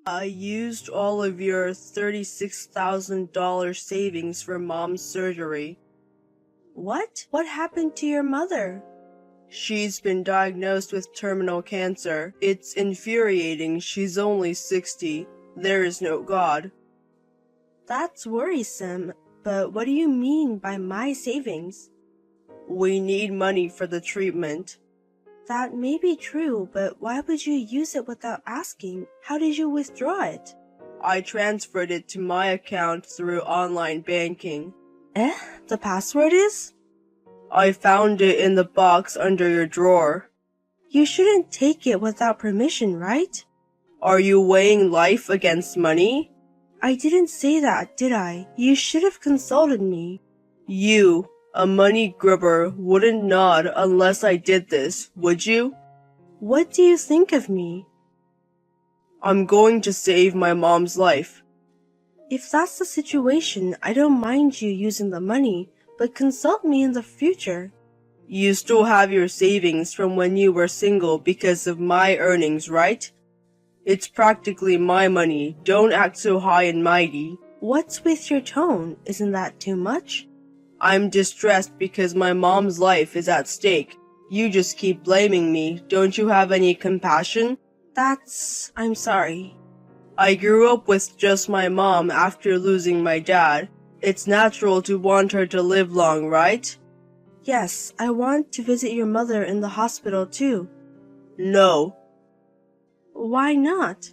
I used all of your $36,000 savings for Mom's surgery. What? What happened to your mother? She's been diagnosed with terminal cancer. It's infuriating. She's only 60. There is no God. That's worrisome, but what do you mean by my savings? We need money for the treatment. That may be true, but why would you use it without asking? How did you withdraw it? I transferred it to my account through online banking. The password is? I found it in the box under your drawer. You shouldn't take it without permission, right? Are you weighing life against money? I didn't say that, did I? You should have consulted me. You, a money grubber, wouldn't nod unless I did this, would you? What do you think of me? I'm going to save my mom's life. If that's the situation, I don't mind you using the money, but consult me in the future. You still have your savings from when you were single because of my earnings, right? It's practically my money. Don't act so high and mighty. What's with your tone? Isn't that too much? I'm distressed because my mom's life is at stake. You just keep blaming me. Don't you have any compassion? I'm sorry. I grew up with just my mom after losing my dad. It's natural to want her to live long, right? Yes, I want to visit your mother in the hospital too. No. Why not?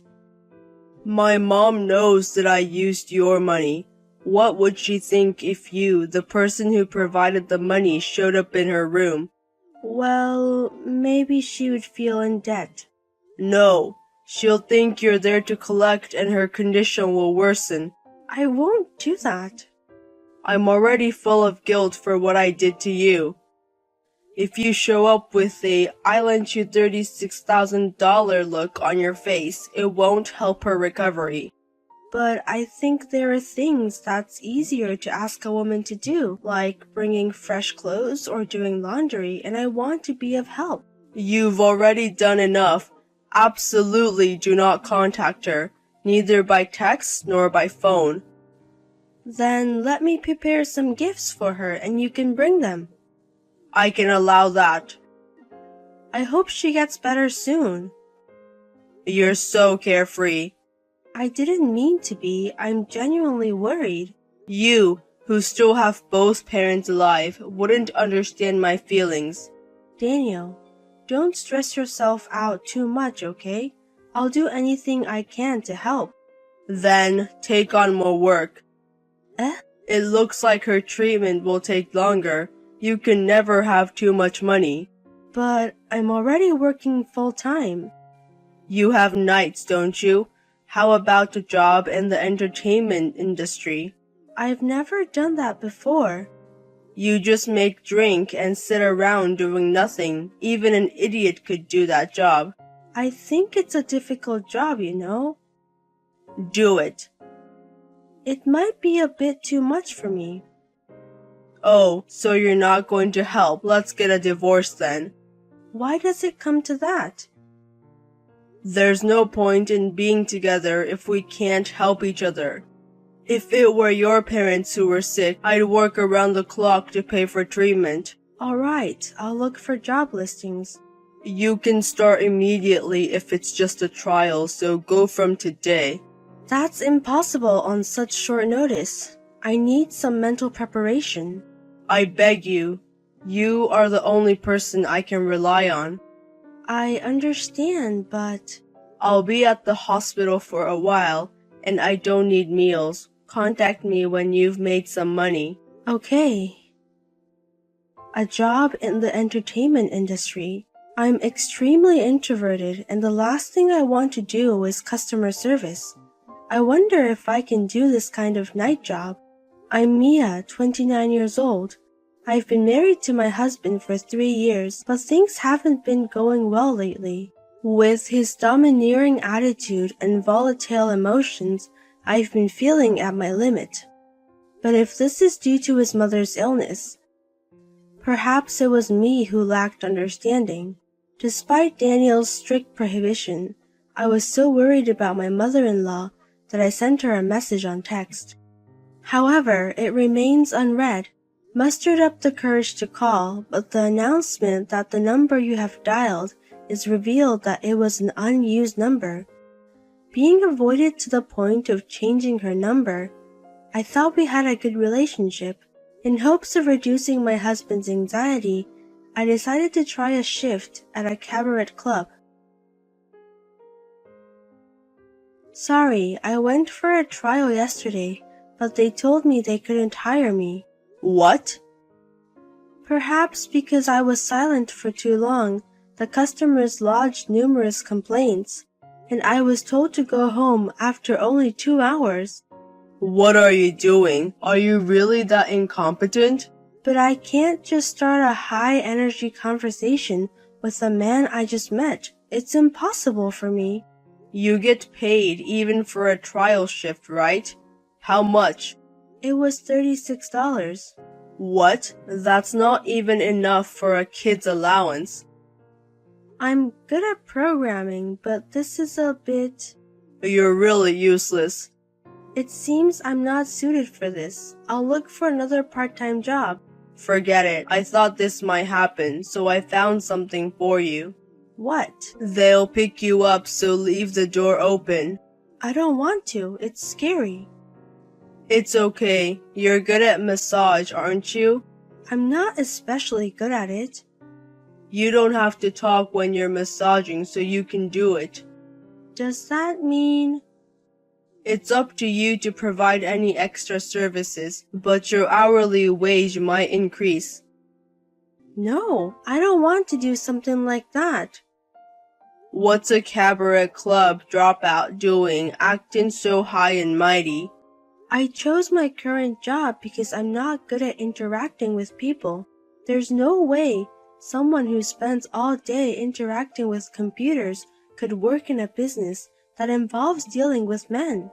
My mom knows that I used your money. What would she think if you, the person who provided the money, showed up in her room? Well, maybe she would feel in debt. No. She'll think you're there to collect and her condition will worsen. I won't do that. I'm already full of guilt for what I did to you. If you show up with a "I lent you $36,000 look on your face, it won't help her recovery. But I think there are things that's easier to ask a woman to do, like bringing fresh clothes or doing laundry, and I want to be of help. You've already done enough. Absolutely do not contact her, neither by text nor by phone. Then let me prepare some gifts for her and you can bring them. I can allow that. I hope she gets better soon. You're so carefree. I didn't mean to be. I'm genuinely worried. You, who still have both parents alive, wouldn't understand my feelings. Daniel, don't stress yourself out too much, okay? I'll do anything I can to help. Then take on more work. Eh? It looks like her treatment will take longer. You can never have too much money. But I'm already working full-time. You have nights, don't you? How about a job in the entertainment industry? I've never done that before. You just make drink and sit around doing nothing. Even an idiot could do that job. I think it's a difficult job, you know. Do it. It might be a bit too much for me. Oh, so you're not going to help. Let's get a divorce then. Why does it come to that? There's no point in being together if we can't help each other. If it were your parents who were sick, I'd work around the clock to pay for treatment. Alright, I'll look for job listings. You can start immediately if it's just a trial, so go from today. That's impossible on such short notice. I need some mental preparation. I beg you. You are the only person I can rely on. I understand, but... I'll be at the hospital for a while, and I don't need meals. Contact me when you've made some money. Okay. A job in the entertainment industry. I'm extremely introverted, and the last thing I want to do is customer service. I wonder if I can do this kind of night job. I'm Mia, 29 years old. I've been married to my husband for 3 years, but things haven't been going well lately. With his domineering attitude and volatile emotions, I've been feeling at my limit. But if this is due to his mother's illness, perhaps it was me who lacked understanding. Despite Daniel's strict prohibition, I was so worried about my mother-in-law that I sent her a message on text. However, it remains unread. Mustered up the courage to call, but the announcement that the number you have dialed is revealed that it was an unused number. Being avoided to the point of changing her number, I thought we had a good relationship. In hopes of reducing my husband's anxiety, I decided to try a shift at a cabaret club. Sorry, I went for a trial yesterday, but they told me they couldn't hire me. What? Perhaps because I was silent for too long, the customers lodged numerous complaints, and I was told to go home after only 2 hours. What are you doing? Are you really that incompetent? But I can't just start a high-energy conversation with a man I just met. It's impossible for me. You get paid even for a trial shift, right? How much? It was $36. What? That's not even enough for a kid's allowance. I'm good at programming, but this is a bit... You're really useless. It seems I'm not suited for this. I'll look for another part-time job. Forget it. I thought this might happen, so I found something for you. What? They'll pick you up, so leave the door open. I don't want to. It's scary. It's okay. You're good at massage, aren't you? I'm not especially good at it. You don't have to talk when you're massaging, so you can do it. Does that mean... It's up to you to provide any extra services, but your hourly wage might increase. No, I don't want to do something like that. What's a cabaret club dropout doing, acting so high and mighty? I chose my current job because I'm not good at interacting with people. There's no way someone who spends all day interacting with computers could work in a business that involves dealing with men.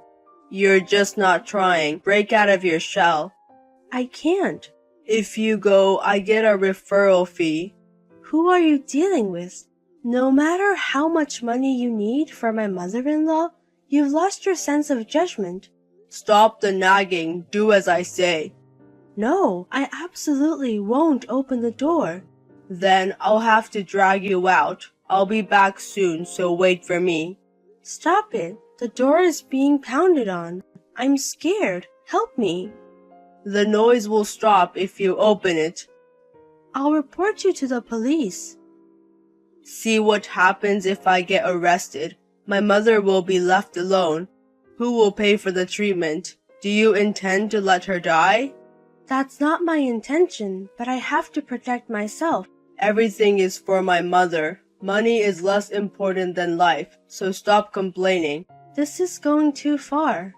You're just not trying. Break out of your shell. I can't. If you go, I get a referral fee. Who are you dealing with? No matter how much money you need for my mother-in-law, you've lost your sense of judgment. Stop the nagging. Do as I say. No, I absolutely won't open the door. Then I'll have to drag you out. I'll be back soon, so wait for me. Stop it. The door is being pounded on. I'm scared. Help me. The noise will stop if you open it. I'll report you to the police. See what happens if I get arrested. My mother will be left alone. Who will pay for the treatment? Do you intend to let her die? That's not my intention, but I have to protect myself. Everything is for my mother. Money is less important than life, so stop complaining. This is going too far.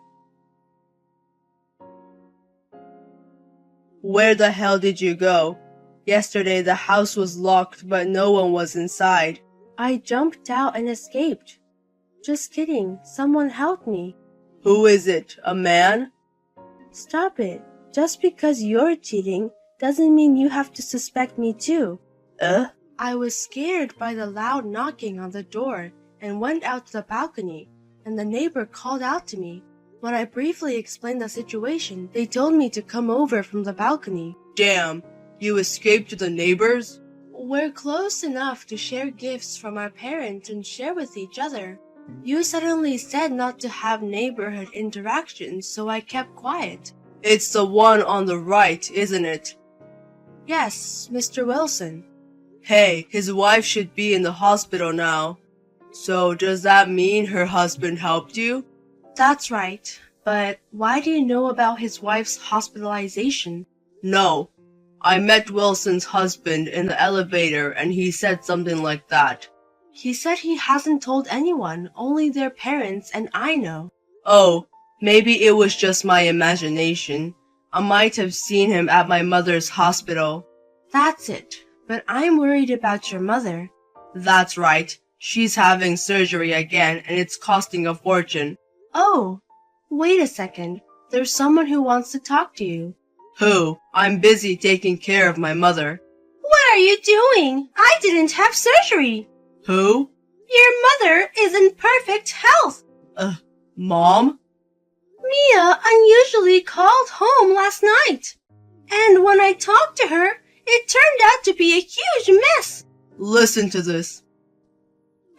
Where the hell did you go? Yesterday the house was locked, but no one was inside. I jumped out and escaped. Just kidding. Someone helped me. Who is it? A man? Stop it. Just because you're cheating doesn't mean you have to suspect me too. I was scared by the loud knocking on the door and went out to the balcony, and the neighbor called out to me. When I briefly explained the situation, they told me to come over from the balcony. Damn, you escaped to the neighbors? We're close enough to share gifts from our parents and share with each other. You suddenly said not to have neighborhood interactions, so I kept quiet. It's the one on the right, isn't it? Yes, Mr. Wilson. Hey, his wife should be in the hospital now. So does that mean her husband helped you? That's right. But why do you know about his wife's hospitalization? No. I met Wilson's husband in the elevator and he said something like that. He said he hasn't told anyone, only their parents and I know. Oh, maybe it was just my imagination. I might have seen him at my mother's hospital. That's it. But I'm worried about your mother. That's right. She's having surgery again and it's costing a fortune. Oh, wait a second. There's someone who wants to talk to you. Who? I'm busy taking care of my mother. What are you doing? I didn't have surgery. Who? Your mother is in perfect health. Mom? Mia unusually called home last night. And when I talked to her, it turned out to be a huge mess. Listen to this.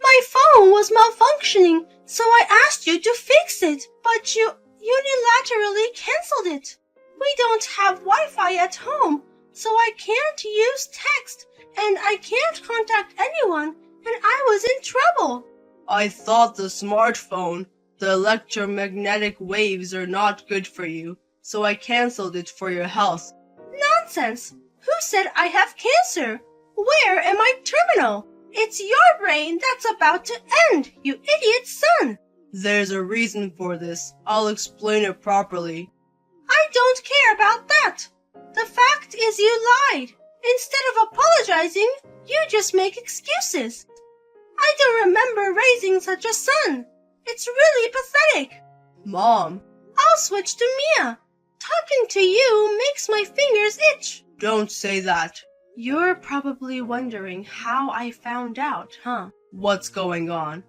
My phone was malfunctioning, so I asked you to fix it, but you unilaterally canceled it. We don't have Wi-Fi at home, so I can't use text, and I can't contact anyone, and I was in trouble. I thought the smartphone, the electromagnetic waves are not good for you, so I canceled it for your health. Nonsense! Who said I have cancer? Where am I terminal? It's your brain that's about to end, you idiot son! There's a reason for this. I'll explain it properly. I don't care about that. The fact is you lied. Instead of apologizing, you just make excuses. I don't remember raising such a son. It's really pathetic. Mom, I'll switch to Mia. Talking to you makes my fingers itch. don't say that. You're probably wondering how I found out, huh? What's going on?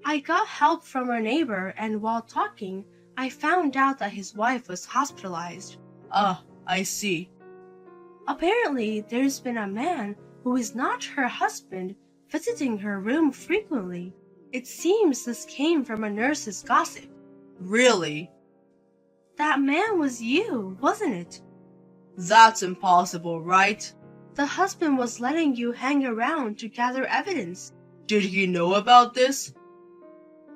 I got help from our neighbor, and while talking, I found out that his wife was hospitalized. I see. Apparently, there's been a man who is not her husband visiting her room frequently. It seems this came from a nurse's gossip. Really? That man was you, wasn't it? That's impossible, right? The husband was letting you hang around to gather evidence. Did he know about this?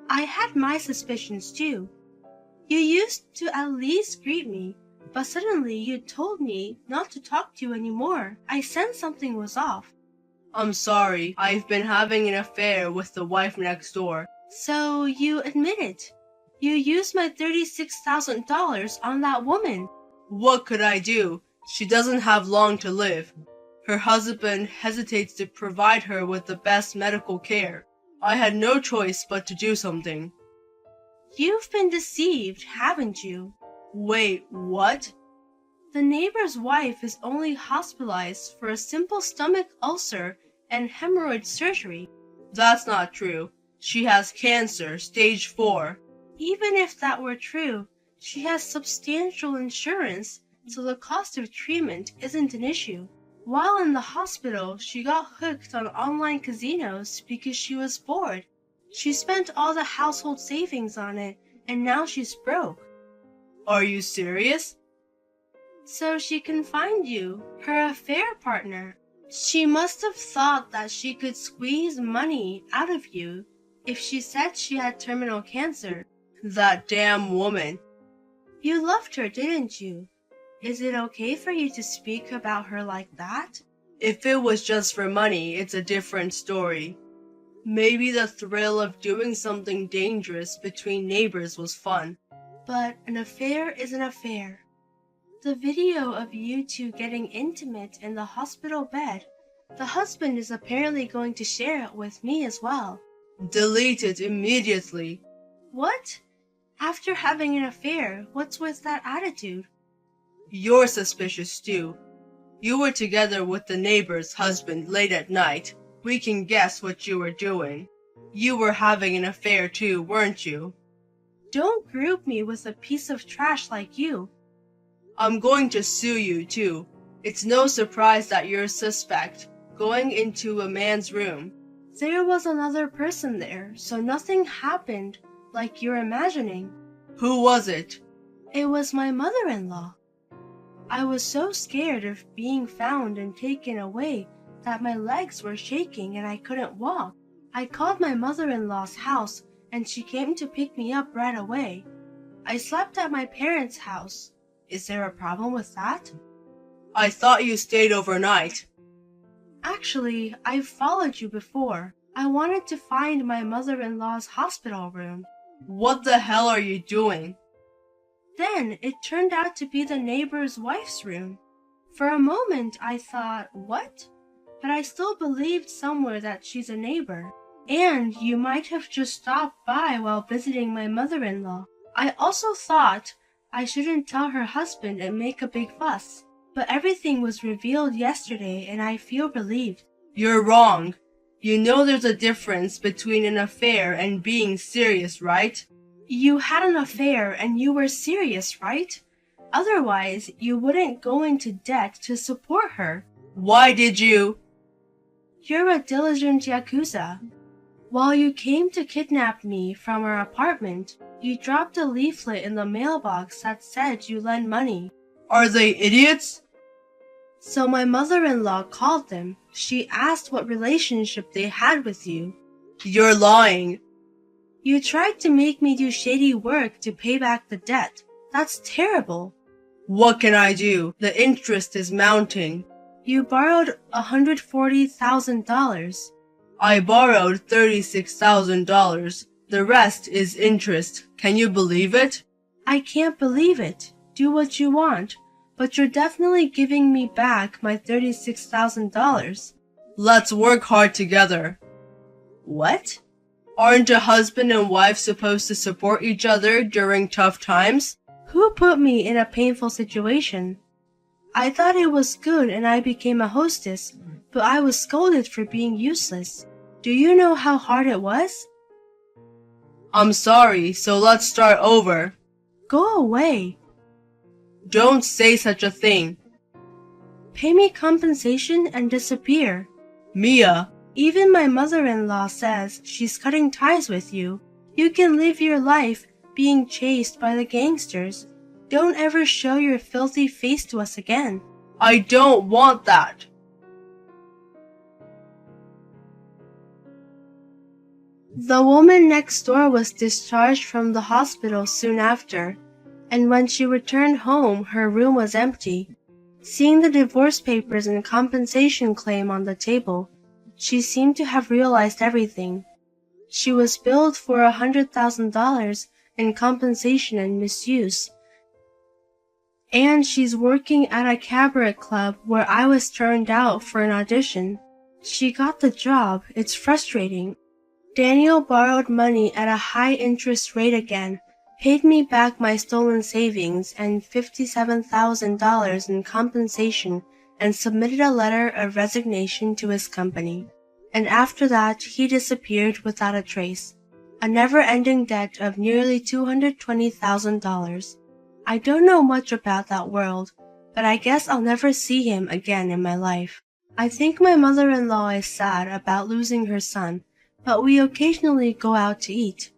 I had my suspicions too. You used to at least greet me, but suddenly you told me not to talk to you anymore. I sensed something was off. I'm sorry. I've been having an affair with the wife next door. So you admit it. You used my $36,000 on that woman. What could I do? She doesn't have long to live. Her husband hesitates to provide her with the best medical care. I had no choice but to do something. You've been deceived, haven't you? Wait, what? The neighbor's wife is only hospitalized for a simple stomach ulcer and hemorrhoid surgery. That's not true. She has cancer, stage 4. Even if that were true, she has substantial insurance, so the cost of treatment isn't an issue. While in the hospital, she got hooked on online casinos because she was bored. She spent all the household savings on it, and now she's broke. Are you serious? So she can find you, her affair partner. She must have thought that she could squeeze money out of you if she said she had terminal cancer. That damn woman. You loved her, didn't you? Is it okay for you to speak about her like that? If it was just for money, it's a different story. Maybe the thrill of doing something dangerous between neighbors was fun. But an affair is an affair. The video of you two getting intimate in the hospital bed, the husband is apparently going to share it with me as well. Delete it immediately. What? After having an affair, what's with that attitude? You're suspicious too. You were together with the neighbor's husband late at night. We can guess what you were doing. You were having an affair too, weren't you? Don't group me with a piece of trash like you. I'm going to sue you too. It's no surprise that you're a suspect, going into a man's room. There was another person there, so nothing happened like you're imagining. Who was it? It was my mother-in-law. I was so scared of being found and taken away that my legs were shaking and I couldn't walk. I called my mother-in-law's house and she came to pick me up right away. I slept at my parents' house. Is there a problem with that? I thought you stayed overnight. Actually, I've followed you before. I wanted to find my mother-in-law's hospital room. What the hell are you doing? Then it turned out to be the neighbor's wife's room. For a moment I thought, what? But I still believed somewhere that she's a neighbor. And you might have just stopped by while visiting my mother-in-law. I also thought I shouldn't tell her husband and make a big fuss. But everything was revealed yesterday and I feel relieved. You're wrong. You know there's a difference between an affair and being serious, right? You had an affair and you were serious, right? Otherwise, you wouldn't go into debt to support her. Why did you? You're a diligent Yakuza. While you came to kidnap me from our apartment, you dropped a leaflet in the mailbox that said you lend money. Are they idiots? So my mother-in-law called them. She asked what relationship they had with you. You're lying. You tried to make me do shady work to pay back the debt. That's terrible. What can I do? The interest is mounting. You borrowed $140,000. I borrowed $36,000. The rest is interest. Can you believe it? I can't believe it. Do what you want, but you're definitely giving me back my $36,000. Let's work hard together. What? Aren't a husband and wife supposed to support each other during tough times? Who put me in a painful situation? I thought it was good and I became a hostess, but I was scolded for being useless. Do you know how hard it was? I'm sorry, so let's start over. Go away. Don't say such a thing. Pay me compensation and disappear. Mia, even my mother-in-law says she's cutting ties with you. You can live your life being chased by the gangsters. Don't ever show your filthy face to us again. I don't want that. The woman next door was discharged from the hospital soon after, and when she returned home, her room was empty. Seeing the divorce papers and compensation claim on the table, she seemed to have realized everything. She was billed for $100,000 in compensation and misuse. And she's working at a cabaret club where I was turned out for an audition. She got the job. It's frustrating. Daniel borrowed money at a high interest rate again, paid me back my stolen savings and $57,000 in compensation, and submitted a letter of resignation to his company. And after that, he disappeared without a trace. A never-ending debt of nearly $220,000. I don't know much about that world, but I guess I'll never see him again in my life. I think my mother-in-law is sad about losing her son, but we occasionally go out to eat.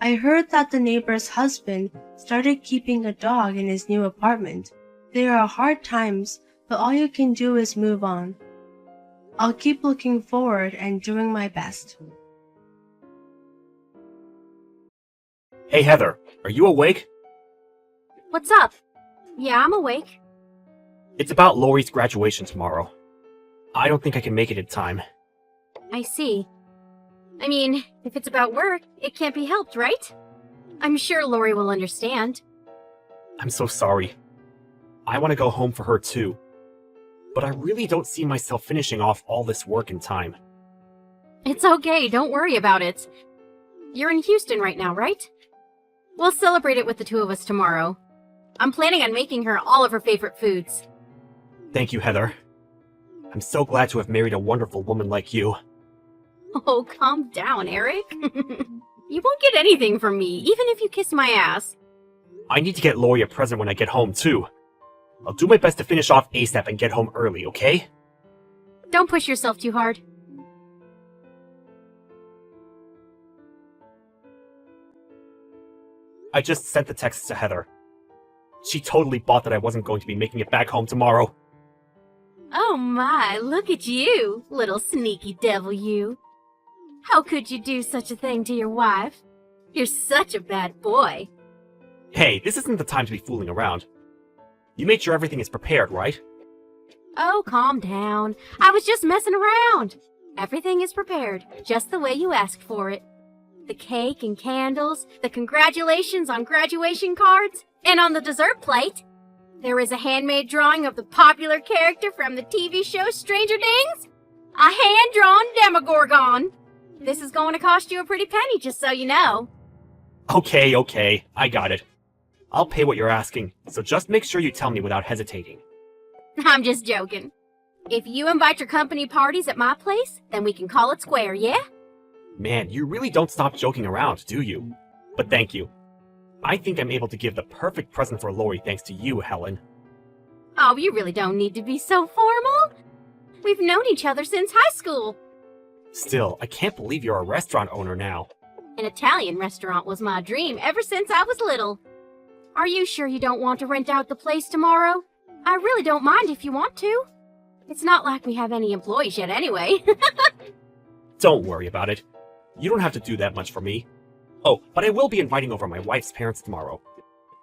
I heard that the neighbor's husband started keeping a dog in his new apartment. There are hard times, but all you can do is move on. I'll keep looking forward and doing my best. Hey Heather, are you awake? What's up? Yeah, I'm awake. It's about Lori's graduation tomorrow. I don't think I can make it in time. I see. I mean, if it's about work, it can't be helped, right? I'm sure Lori will understand. I'm so sorry. I want to go home for her too. But I really don't see myself finishing off all this work in time. It's okay, don't worry about it. You're in Houston right now, right? We'll celebrate it with the two of us tomorrow. I'm planning on making her all of her favorite foods. Thank you, Heather. I'm so glad to have married a wonderful woman like you. Oh, calm down, Eric. You won't get anything from me, even if you kiss my ass. I need to get Lori a present when I get home, too. I'll do my best to finish off ASAP and get home early, okay? Don't push yourself too hard. I just sent the text to Heather. She totally bought that I wasn't going to be making it back home tomorrow. Oh my, look at you, little sneaky devil you. How could you do such a thing to your wife? You're such a bad boy. Hey, this isn't the time to be fooling around. You made sure everything is prepared, right? Oh, calm down. I was just messing around. Everything is prepared, just the way you asked for it. The cake and candles, the congratulations on graduation cards, and on the dessert plate, there is a handmade drawing of the popular character from the TV show Stranger Things. A hand-drawn Demogorgon. This is going to cost you a pretty penny, just so you know. Okay, I got it. I'll pay what you're asking, so just make sure you tell me without hesitating. I'm just joking. If you invite your company parties at my place, then we can call it square, yeah? Man, you really don't stop joking around, do you? But thank you. I think I'm able to give the perfect present for Lori thanks to you, Helen. Oh, you really don't need to be so formal. We've known each other since high school. Still, I can't believe you're a restaurant owner now. An Italian restaurant was my dream ever since I was little. Are you sure you don't want to rent out the place tomorrow? I really don't mind if you want to. It's not like we have any employees yet anyway. Don't worry about it. You don't have to do that much for me. Oh, but I will be inviting over my wife's parents tomorrow.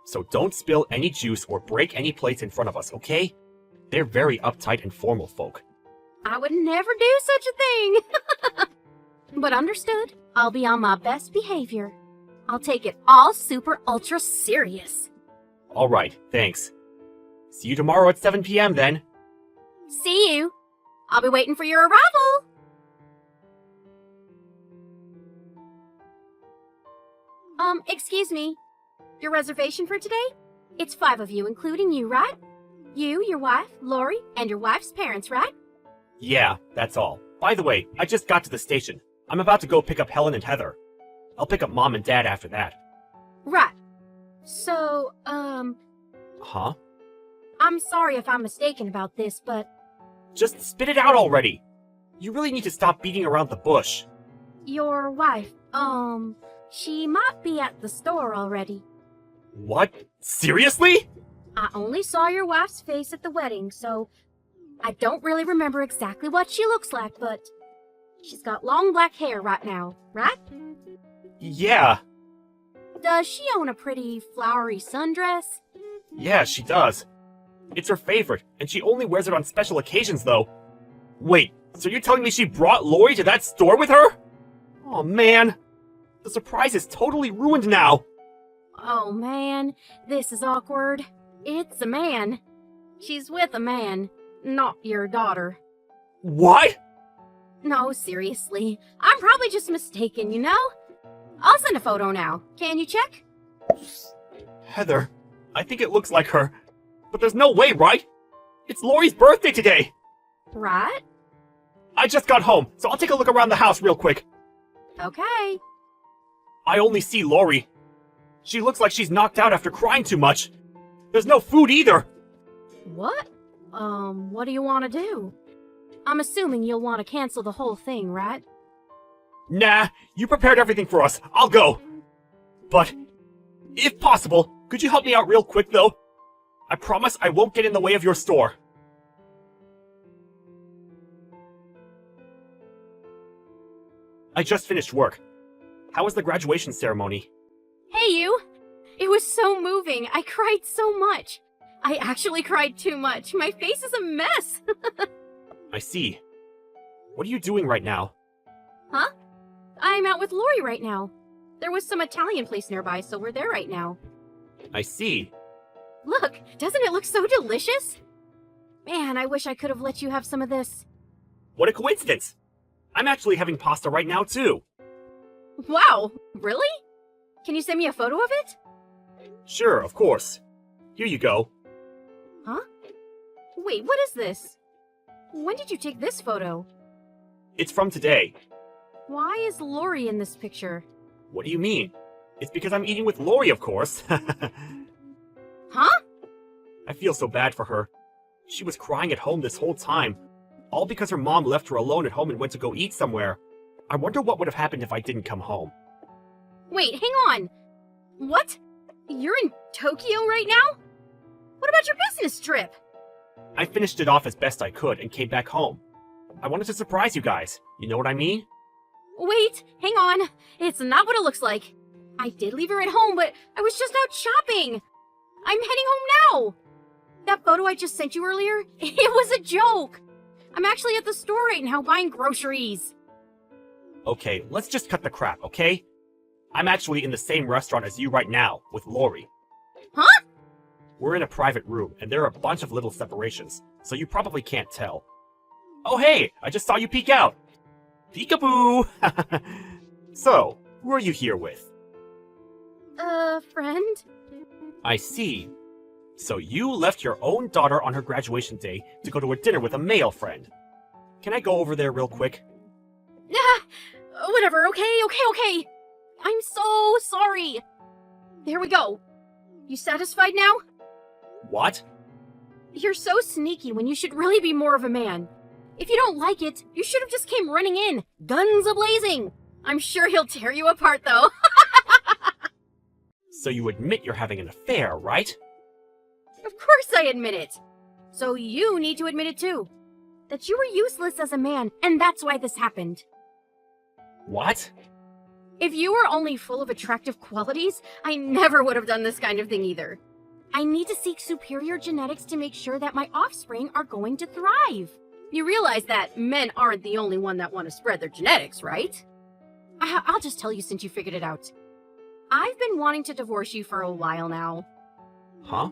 So don't spill any juice or break any plates in front of us, okay? They're very uptight and formal folk. I would never do such a thing. But understood. I'll be on my best behavior. I'll take it all super ultra serious. Alright, thanks. See you tomorrow at 7 p.m. then. See you. I'll be waiting for your arrival. Excuse me. Your reservation for today? It's 5 of you, including you, right? You, your wife, Lori, and your wife's parents, right? Yeah, that's all. By the way, I just got to the station. I'm about to go pick up Helen and Heather. I'll pick up Mom and Dad after that. Right. So, Huh? I'm sorry if I'm mistaken about this, but Just spit it out already! You really need to stop beating around the bush. your wife, she might be at the store already. What? Seriously? I only saw your wife's face at the wedding, so I don't really remember exactly what she looks like, but she's got long black hair right now, right? Yeah. Does she own a pretty flowery sundress? Yeah, she does. It's her favorite, and she only wears it on special occasions, though. Wait, so you're telling me she brought Lori to that store with her? Oh, man. The surprise is totally ruined now. Oh man, this is awkward. It's a man. She's with a man, not your daughter. What? No, seriously. I'm probably just mistaken, you know? I'll send a photo now. Can you check? Heather, I think it looks like her. But there's no way, right? It's Lori's birthday today. Right? I just got home, so I'll take a look around the house real quick. Okay. I only see Lori. She looks like she's knocked out after crying too much. There's no food either. What? What do you want to do? I'm assuming you'll want to cancel the whole thing, right? Nah, you prepared everything for us. I'll go. But, if possible, could you help me out real quick, though? I promise I won't get in the way of your store. I just finished work. How was the graduation ceremony? Hey, you! It was so moving. I cried so much. I actually cried too much. My face is a mess. I see. What are you doing right now? Huh? I'm out with Lori right now. There was some Italian place nearby, so we're there right now. I see. Look, doesn't it look so delicious? Man, I wish I could have let you have some of this. What a coincidence! I'm actually having pasta right now, too. Wow, really? Can you send me a photo of it? Sure, of course. Here you go. Huh? Wait, what is this? When did you take this photo? It's from today. Why is Lori in this picture? What do you mean? It's because I'm eating with Lori, of course. Huh? I feel so bad for her. She was crying at home this whole time. All because her mom left her alone at home and went to go eat somewhere. I wonder what would have happened if I didn't come home. Wait, hang on. What? You're in Tokyo right now? What about your business trip? I finished it off as best I could and came back home. I wanted to surprise you guys. You know what I mean? Wait, hang on. It's not what it looks like. I did leave her at home, but I was just out shopping. I'm heading home now. That photo I just sent you earlier, it was a joke. I'm actually at the store right now buying groceries. Okay, let's just cut the crap, okay? I'm actually in the same restaurant as you right now, with Lori. Huh? We're in a private room, and there are a bunch of little separations, so you probably can't tell. Oh hey, I just saw you peek out! Peekaboo! So, who are you here with? Friend? I see. So you left your own daughter on her graduation day to go to a dinner with a male friend. Can I go over there real quick? Whatever, okay. I'm so sorry. There we go. You satisfied now? What? You're so sneaky when you should really be more of a man. If you don't like it, you should have just came running in, guns a-blazing. I'm sure he'll tear you apart, though. So you admit you're having an affair, right? Of course I admit it. So you need to admit it too. That you were useless as a man, and that's why this happened. What? If you were only full of attractive qualities, I never would have done this kind of thing either. I need to seek superior genetics to make sure that my offspring are going to thrive. You realize that men aren't the only one that want to spread their genetics, right? I'll just tell you since you figured it out. I've been wanting to divorce you for a while now. Huh?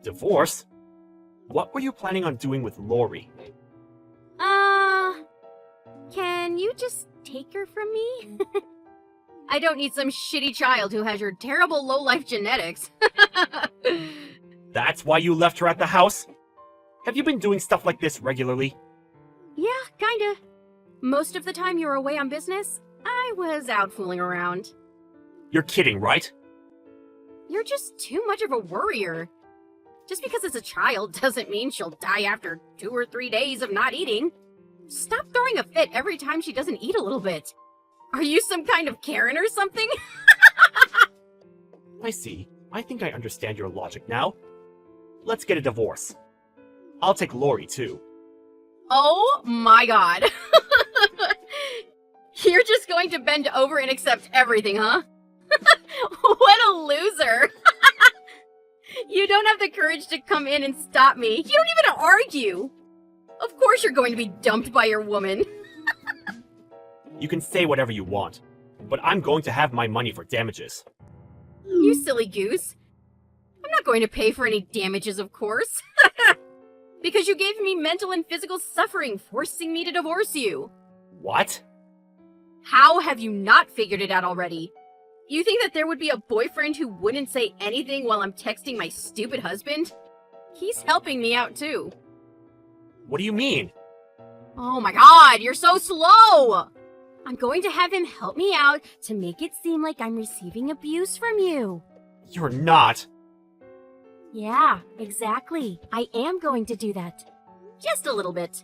Divorce? What were you planning on doing with Lori? Can you just take her from me? I don't need some shitty child who has your terrible low-life genetics. That's why you left her at the house? Have you been doing stuff like this regularly? Yeah, kinda. Most of the time you were away on business, I was out fooling around. You're kidding, right? You're just too much of a worrier. Just because it's a child doesn't mean she'll die after 2 or 3 days of not eating. Stop throwing a fit every time she doesn't eat a little bit. Are you some kind of Karen or something? I see. I think I understand your logic now. Let's get a divorce. I'll take Lori, too. Oh my god. You're just going to bend over and accept everything, huh? What a loser. You don't have the courage to come in and stop me. You don't even argue. Of course you're going to be dumped by your woman. You can say whatever you want, but I'm going to have my money for damages. You silly goose. I'm not going to pay for any damages, of course. Because you gave me mental and physical suffering, forcing me to divorce you. What? How have you not figured it out already? You think that there would be a boyfriend who wouldn't say anything while I'm texting my stupid husband? He's helping me out too. What do you mean? Oh my god, you're so slow! I'm going to have him help me out to make it seem like I'm receiving abuse from you. You're not! Yeah, exactly. I am going to do that. Just a little bit.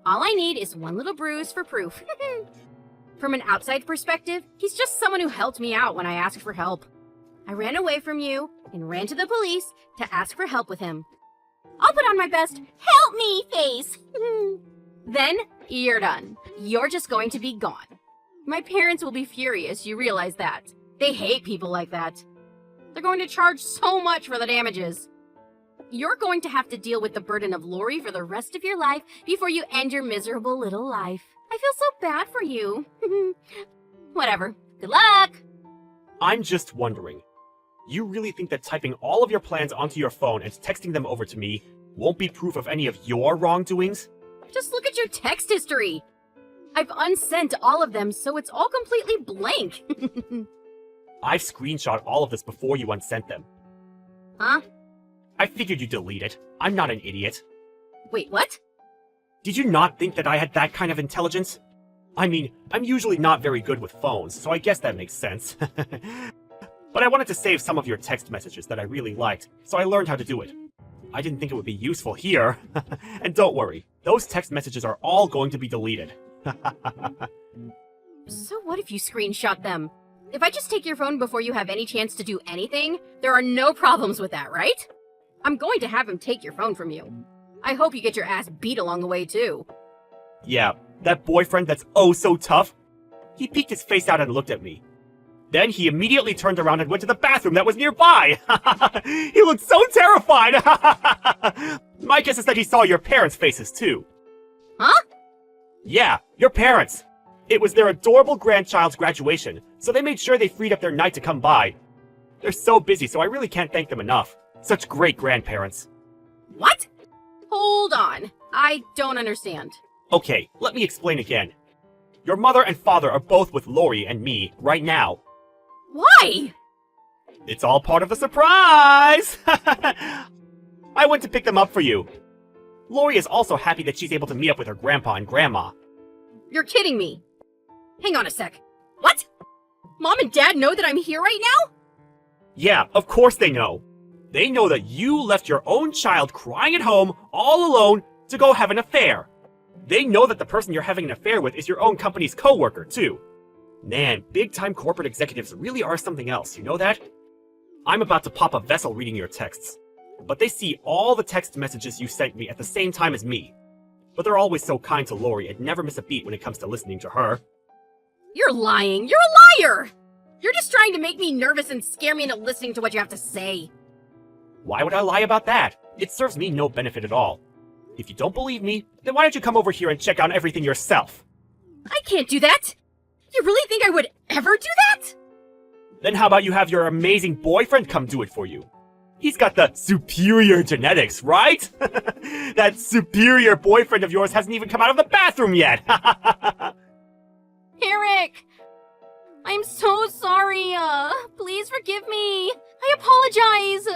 All I need is one little bruise for proof. From an outside perspective, he's just someone who helped me out when I asked for help. I ran away from you and ran to the police to ask for help with him. I'll put on my best help me face. Then you're done. You're just going to be gone. My parents will be furious, you realize that. They hate people like that. They're going to charge so much for the damages. You're going to have to deal with the burden of Lori for the rest of your life before you end your miserable little life. I feel so bad for you. Whatever. Good luck! I'm just wondering. You really think that typing all of your plans onto your phone and texting them over to me won't be proof of any of your wrongdoings? Just look at your text history. I've unsent all of them, so it's all completely blank. I've screenshot all of this before you unsent them. Huh? I figured you'd delete it. I'm not an idiot. Wait, what? Did you not think that I had that kind of intelligence? I mean, I'm usually not very good with phones, so I guess that makes sense. But I wanted to save some of your text messages that I really liked, so I learned how to do it. I didn't think it would be useful here. And don't worry, those text messages are all going to be deleted. So what if you screenshot them? If I just take your phone before you have any chance to do anything, there are no problems with that, right? I'm going to have him take your phone from you. I hope you get your ass beat along the way, too. Yeah, that boyfriend that's oh so tough. He peeked his face out and looked at me. Then he immediately turned around and went to the bathroom that was nearby. He looked so terrified. My guess is that he saw your parents' faces, too. Huh? Yeah, your parents. It was their adorable grandchild's graduation, so they made sure they freed up their night to come by. They're so busy, so I really can't thank them enough. Such great grandparents. What? Hold on. I don't understand. Okay, let me explain again. Your mother and father are both with Lori and me right now. Why? It's all part of the surprise! I went to pick them up for you. Lori is also happy that she's able to meet up with her grandpa and grandma. You're kidding me. Hang on a sec. What? Mom and Dad know that I'm here right now? Yeah, of course they know. They know that you left your own child crying at home, all alone, to go have an affair. They know that the person you're having an affair with is your own company's co-worker, too. Man, big-time corporate executives really are something else, you know that? I'm about to pop a vessel reading your texts, but they see all the text messages you sent me at the same time as me. But they're always so kind to Lori and never miss a beat when it comes to listening to her. You're lying. You're a liar. You're just trying to make me nervous and scare me into listening to what you have to say. Why would I lie about that? It serves me no benefit at all. If you don't believe me, then why don't you come over here and check out everything yourself? I can't do that. You really think I would ever do that? Then how about you have your amazing boyfriend come do it for you? He's got the superior genetics, right? That superior boyfriend of yours hasn't even come out of the bathroom yet! Eric! I'm so sorry. Please forgive me. I apologize.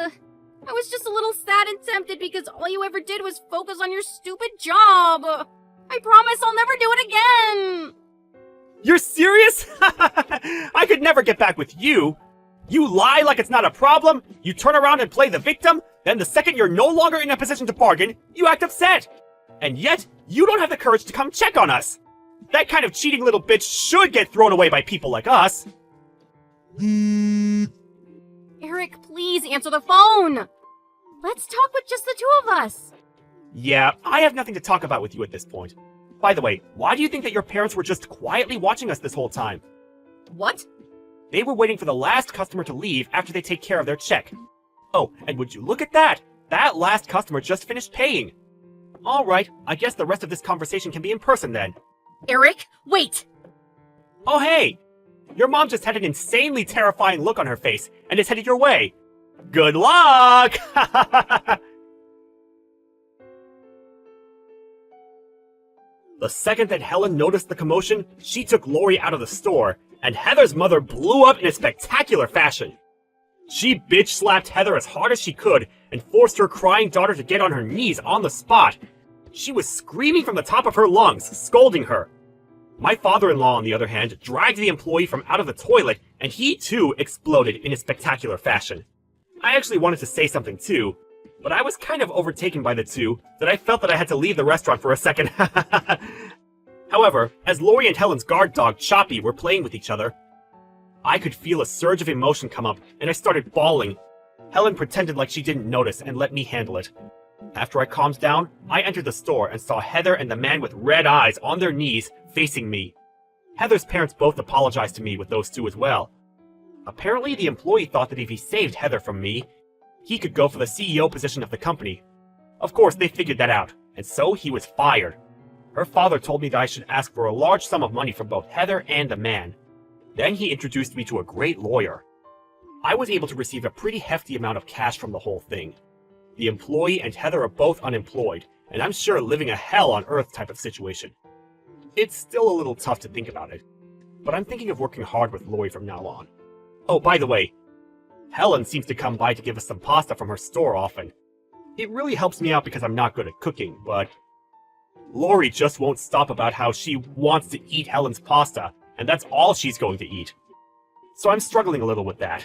I was just a little sad and tempted because all you ever did was focus on your stupid job. I promise I'll never do it again. You're serious? I could never get back with you. You lie like it's not a problem, you turn around and play the victim, then the second you're no longer in a position to bargain, you act upset. And yet, you don't have the courage to come check on us. That kind of cheating little bitch should get thrown away by people like us. Eric, please answer the phone. Let's talk with just the two of us. Yeah, I have nothing to talk about with you at this point. By the way, why do you think that your parents were just quietly watching us this whole time? What? They were waiting for the last customer to leave after they take care of their check. Oh, and would you look at that? That last customer just finished paying. Alright, I guess the rest of this conversation can be in person then. Eric, wait! Oh hey! Your mom just had an insanely terrifying look on her face and is headed your way. Good luck! The second that Helen noticed the commotion, she took Lori out of the store, and Heather's mother blew up in a spectacular fashion. She bitch-slapped Heather as hard as she could and forced her crying daughter to get on her knees on the spot. She was screaming from the top of her lungs, scolding her. My father-in-law, on the other hand, dragged the employee from out of the toilet, and he too exploded in a spectacular fashion. I actually wanted to say something too, but I was kind of overtaken by the two that I felt that I had to leave the restaurant for a second. However, as Lori and Helen's guard dog, Choppy, were playing with each other, I could feel a surge of emotion come up, and I started bawling. Helen pretended like she didn't notice and let me handle it. After I calmed down, I entered the store and saw Heather and the man with red eyes on their knees facing me. Heather's parents both apologized to me with those two as well. Apparently, the employee thought that if he saved Heather from me, he could go for the CEO position of the company. Of course, they figured that out, and so he was fired. Her father told me that I should ask for a large sum of money from both Heather and the man. Then he introduced me to a great lawyer. I was able to receive a pretty hefty amount of cash from the whole thing. The employee and Heather are both unemployed, and I'm sure living a hell on earth type of situation. It's still a little tough to think about it, but I'm thinking of working hard with Lori from now on. Oh, by the way, Helen seems to come by to give us some pasta from her store often. It really helps me out because I'm not good at cooking, but Lori just won't stop about how she wants to eat Helen's pasta, and that's all she's going to eat. So I'm struggling a little with that.